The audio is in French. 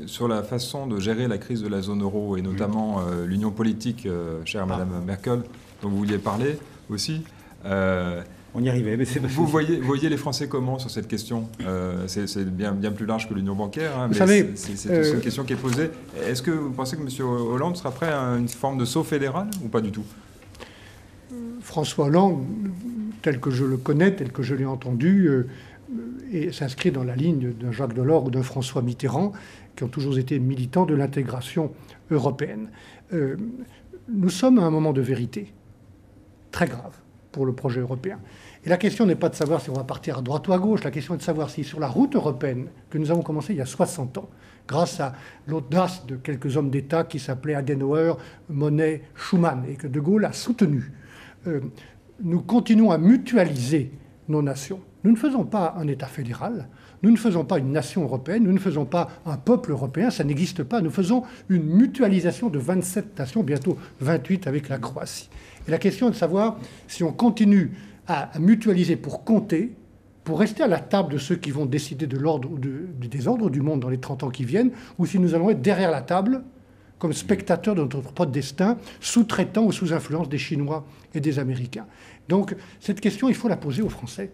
Sur la façon de gérer la crise de la zone euro et notamment l'union politique, chère Madame Merkel, dont vous vouliez parler aussi. On y arrivait, mais c'est pas Vous voyez les Français comment sur cette question? C'est bien plus large que l'union bancaire, hein, vous mais savez, c'est une question qui est posée. Est-ce que vous pensez que M. Hollande sera prêt à une forme de saut fédéral ou pas du tout? François Hollande, tel que je le connais, tel que je l'ai entendu, et s'inscrit dans la ligne d'un Jacques Delors ou d'un François Mitterrand, qui ont toujours été militants de l'intégration européenne. Nous sommes à un moment de vérité très grave pour le projet européen. Et la question n'est pas de savoir si on va partir à droite ou à gauche, la question est de savoir si sur la route européenne, que nous avons commencé il y a 60 ans, grâce à l'audace de quelques hommes d'État qui s'appelaient Adenauer, Monnet, Schuman, et que De Gaulle a soutenu, nous continuons à mutualiser nos nations. Nous ne faisons pas un État fédéral, nous ne faisons pas une nation européenne, nous ne faisons pas un peuple européen, ça n'existe pas. Nous faisons une mutualisation de 27 nations, bientôt 28 avec la Croatie. Et la question est de savoir si on continue à mutualiser pour compter, pour rester à la table de ceux qui vont décider de l'ordre ou du désordre du monde dans les 30 ans qui viennent, ou si nous allons être derrière la table comme spectateurs de notre propre destin, sous-traitants ou sous influence des Chinois et des Américains. Donc cette question, il faut la poser aux Français.